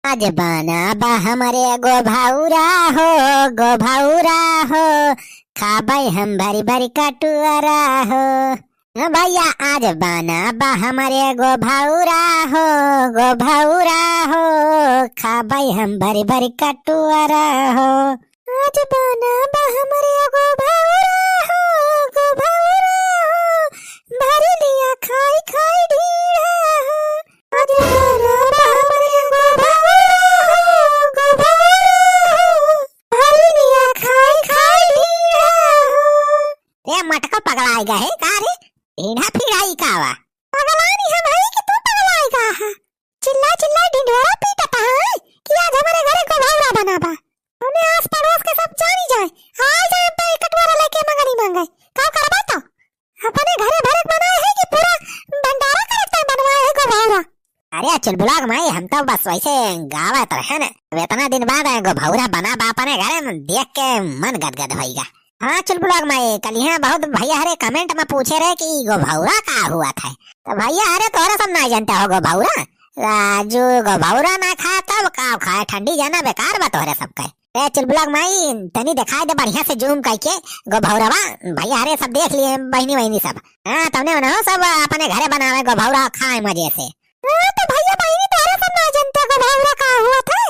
आज बना बा हमारे गो भाऊरा हो खाबाई हम भरी भरी कटुआरा हो। भैया आज बना बा हमारे गो भाऊरा हो खाबाई हम भरी भरी कटुआरा हो। आज बना बा हमारे गो भाऊरा हो भरी लिया खाई खाई ढीढ़ा हो। आज बना बा हमारे गो भाऊरा हो भरी लिया खाई खाई ढीढ़ा हो। ये मटका पगला आएगा है का रे? ढीढ़ा फिराई कावा पगलानी है भाई कि तू पगलाई का है? चिल्ला चिल्ला ढिंढोरा पीटता है कि आज हमारे घरे को भावरा बना बा। हमने आस पड़ोस के सब जानी जाए आ जाए पे कटवारा लेके मंगनी मंगाई का करबा तो अपने घरे भरत बनाए है कि पूरा भंडारा करते बनवाए है को भावरा। अरे चल बुलाग माई हम तो बस वैसे गावत रहे न इतना दिन बाद गो भावरा बना बा अपने घरे में देख के मन गदगद होइगा। हाँ चल ब्लॉग में कल यहाँ बहुत भैया हरे कमेंट में पूछे रहे कि गो भावरा का हुआ था। तो भैया हरे तोरा सब ना जानता हो गो भावरा। राजू गो भावरा ना खाए तब का खाए ठंडी जाना बेकार बा तोहरे सब का। चल ब्लॉग में तनी दिखाई दे बढ़िया से जूम करके गो भावरा बा भैया हरे सब देख लिए बहनी बहनी सब। हाँ तुमने बनाओ सब अपने घरे बनावे गो भावरा खाए मजे से। तो भैया बहनी तोरा सब ना जानते गो भावरा का हुआ था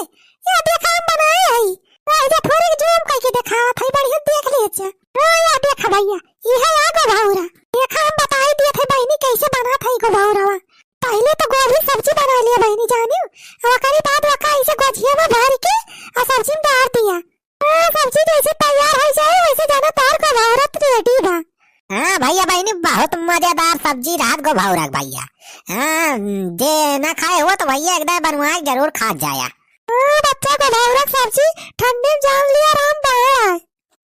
या देखा हम बनाए है ऐसे थोड़ी जूम करके दिखावा था बढ़िया देख लीजिए। या देख भैया ये है गो भावरा देखा हम बताई दिए थे बहनी कैसे बना था गो भावरा। पहले तो गोभी सब्जी बना लिया बहनी जानी और करी बाद वका ऐसे गोजिया में भर के और सब्जी में डाल दिया। सब्जी जैसे तैयार हो जाए वैसे जाना तार गो भावरा रेडी बा। हाँ भैया बहनी बहुत मजेदार सब्जी रात गो भावरा भैया। हाँ जे ना खाए हो तो भैया एक बार बनवाए जरूर खा जाया। बच्चा को भावरा सब्जी ठंडे में जान लिया राम बा।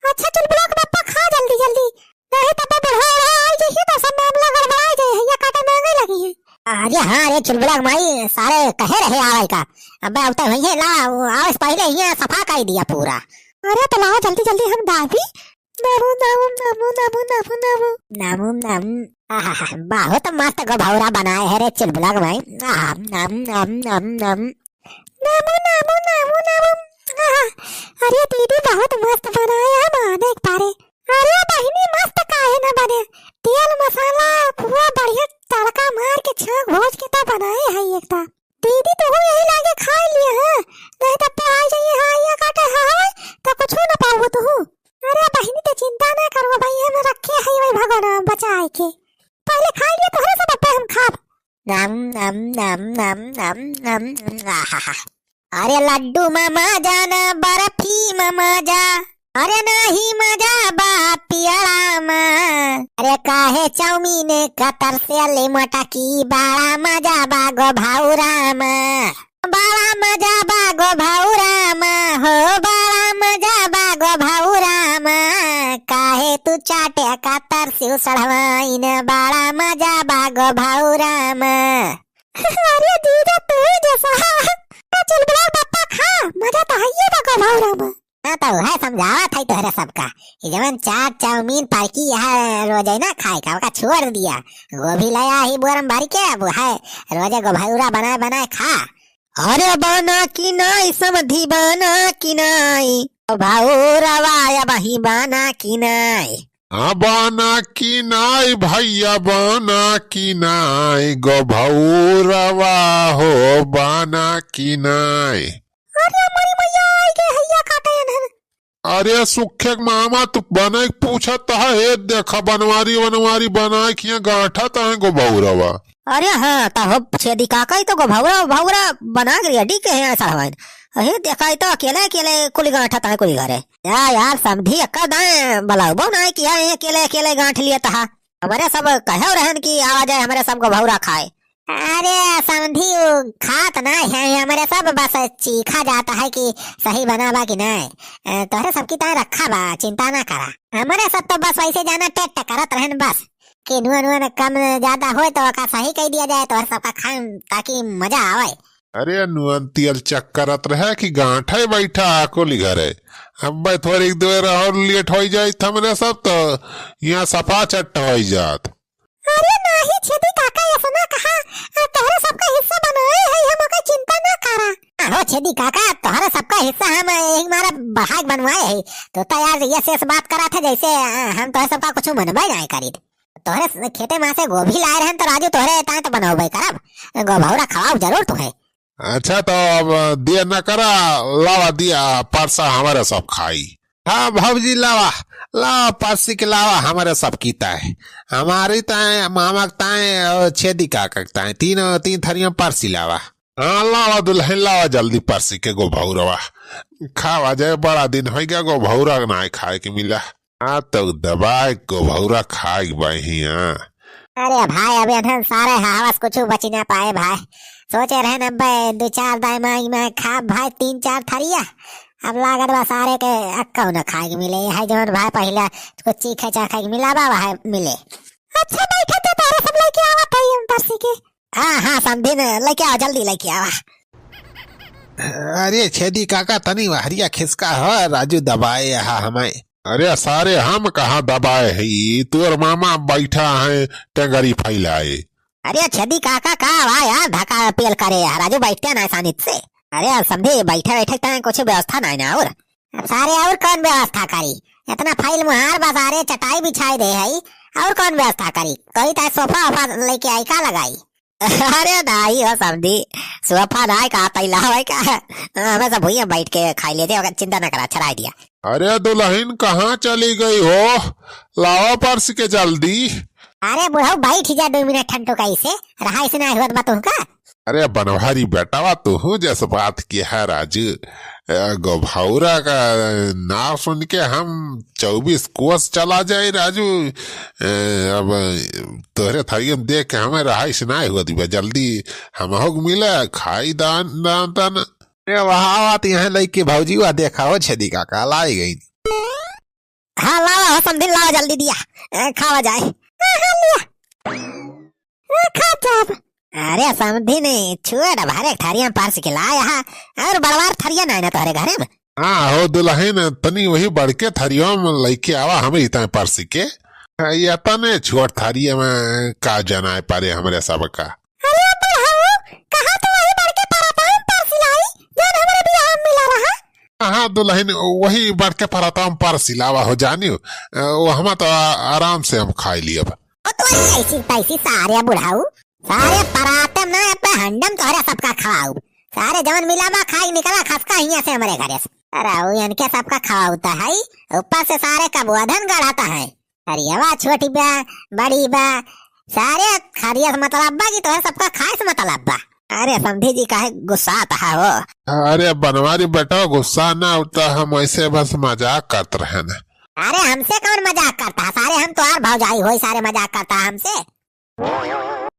अच्छा चल ब्लॉक पप्पा खा जल्दी जल्दी नहीं तब बढ़ा आई जैसे तो सब मामला गड़बड़ा जाए या काटा मांगे लगी है। अरे हाँ रे चल ब्लॉक माई सारे कहे रहे आवे का अब अब तो वही ला आज पहले ही सफा कर दिया पूरा। अरे तो लाओ जल्दी जल्दी हम दादी नमो नमो नमो नमो नमो नमो नमो नम बहुत मस्त गो भावरा बनाए है रे चल ब्लॉक माई। नम नम नम नम नमो नमो नमो नमो। अरे दीदी बहुत मस्त बनाया है माने एक बारे। अरे बहनी मस्त काहे ना बने तेल मसाला पूरा बढ़िया तड़का मार के छाक भोज के तो बनाए है एक बार। दीदी तो यही लाके खा लिया है नहीं तब तो आ जाइए हाँ ये काटे है तो कुछ ना पाओ तो। अरे बहनी तो चिंता ना करो भाई हम रखे है वही भगवान बचाए के पहले खा लिया तो हरे सब पे हम खा। नम नम नम नम नम नम। अरे लड्डू मामा जाना बर्फी मामा जा अरे नहीं मजा बा पियड़ा में। अरे काहे चाउमीन कतर से ले मटकी बड़ा मजा बा गो भावरा में। बड़ा मजा बा गो भावरा में हो बड़ा मजा बा गो भावरा में। काहे तू चाटे कतर से सड़वाइन बड़ा मजा बा गो भावरा में। अरे दीदा तू जैसा चल बड़ा पापा खा मजा तो है गो भावरा में। हाँ तो है समझावा था तोहरा सबका जवन चाट चाउमीन पार्की है रोजाना खाए का छोड़ दिया गोभी लाया ही बोरम भर के अब है रोजे गो भावरा बनाए बनाए खा। अरे बना की नाई समधी बना की नाई भावरा वाया बही बना की नाई। हाँ बना की नाई भैया बना की नाई गो भावरा हो बना की नाई। अरे हमारी मैया आई के हैया काटे न। अरे सुखे मामा तू बने पूछत है देखा बनवारी बनवारी बनाए किया गांठा है गो भावरा। अरे हाँ तो छेदी काका ही तो गो भावरा भावरा बना के रेडी के है साहब। अरे देखा तो अकेले अकेले कुल गांठा है कुल घरे यार समझी अक्का दाए बलाबो ना किया अकेले अकेले गांठ लिया था हमारे सब कहे रहन की आवाज है हमारे सब गो भावरा खाए। अरे समझी खात ना है हमारे सब बस चीखा जाता है कि सही बना बा कि नहीं तोहरे सबकी तरह रखा बा चिंता ना करा। हमारे सब तो बस वैसे जाना टेट करत रहन बस कि नुआ नुआ कम ज्यादा हो तो का सही कह दिया जाए तो सबका खाए ताकि मजा आवे। अरे नुअन तियल चक्करत रहे कि गांठे बैठा आको घरे अब थोड़ी देर और लेट हो जाए हमरे सब तो यहाँ सफा चट्ट हो जात। अरे नहीं छेदी काका ये सुना कहा तोहरे सबका हिस्सा बनाए है हम का चिंता ना सारा। हो छेदी काका, तोहरा सबका हिस्सा हम हमारा बढ़ाक बनवाए है तो यार ये शेष बात करा था जैसे हम तोहरे सबका कुछ बनवाई नहीं करी। तोहरे खेते में से गोभी लाए रहे तो राजू तोहरे ताए तो बनवाई करब, गोभौरा खवाब जरूर तुम्हें। अच्छा तो अब दिया न करा, लावा दिया परसा हमारे सब खाई। हाँ भाजी लावा लावा परसी के लावा हमारे सब कीता है, हमारी ताए मामा ताए और छेदी काका ताए तीन थरिया परसी लावा। हाँ लावा दुल्हन लावा जल्दी परसी के गोभौरवा खावा जाए, बड़ा दिन हो गया गोभौरा ना खाए के मिला। हाँ तो दबाए गोभौरा खाए बहिया। अरे भाई अभी अधन सारे हवस कुछ बची ना पाए भाई, सोचे रहे न भाई 2-4 दाई में खा भाई 3-4 थरिया, अब लागत बा सारे के अक्का न खाए के मिले है जवन भाई पहले कुछ चीखे चाखे के मिला बा भाई मिले। अच्छा बैठे तो तारे सब लेके आवा था हम परसी के। हाँ समझी न, लेके आओ जल्दी लेके आवा। अरे छेदी काका तनी हरिया खिसका हो राजू दबाए यहाँ हमें। अरे सारे हम कहाँ दबाए है, तोर मामा बैठा है टेंगरी फैलाए। अरे छेदी काका का आवा यार धक्का पेल करे यार, राजू बैठते ना आसानी से। अरे समझे बैठे बैठे कुछ व्यवस्था नहीं ना, और अब सारे और कौन व्यवस्था करी, इतना फाइल मुहार बाजारे चटाई बिछाई दे है और कौन व्यवस्था करी, कोई तो सोफा वोफा लेके आई का लगाई। अरे नहीं हो समझी, सोफा ना का तैला है का, हमें सब भूया बैठ के खाई लेते, अगर चिंता न करा चढ़ा दिया। अरे दुल्हन कहाँ चली गई हो, लावा परस के जल्दी। अरे बुढ़ाऊ बैठ जा 2 मिनट ठंडो कैसे रहा इसे ना हुआ बातों का। अरे बनवारी बेटावा तू हूँ जैसे बात किया है राजू, गोभौरा का नाम सुन के हम 24 कोस चला जाए राजू। अब तोहरे थरियम देख के हमें रहाइश ना हुआ दिबा, जल्दी हम हो मिले खाई दान दान दान। वहाँ बात यहाँ लेके भौजी हुआ देखा हो छेदी काका लाई गई। हाँ लावा समझी लावा जल्दी दिया खावा जाए। खा जाब। अरे समझी नहीं छुए भारे थरिया पार्स के लाया और बड़वार थरिया ना तुम्हारे घरे में। हाँ हो दुल्हन तनी वही बड़के थरिया में लेके आवा हमें इतना पार्स के, ये तने छोट थरिया में का जना पारे हमारे सब का। हाँ दुल्हन वही बढ़ के पराताम पर सिलावा हो जानी, वो हम तो आराम से हम खाई लिए। अब तो ऐसी पैसी सारे बुढ़ाऊ सारे परातम ना पे हंडम तोहरा सबका खाऊ, सारे जवन मिलावा खाई निकला खसका हिया से हमारे घरे से। अरे वो इनके सबका खावाता है, ऊपर से सारे का बोधन गढ़ाता है। अरे हवा छोटी बा बड़ी बा सारे खरिया मतलब बा की तोहरा सबका खाए से मतलब बा। अरे समझी जी काहे गुस्सा आता है वो। अरे बनवारी बेटा गुस्सा ना उठता, हम ऐसे बस मजाक करते रहे ना। अरे हमसे कौन मजाक करता है, सारे हम तो यार भौजाई हो सारे मजाक करता है हमसे।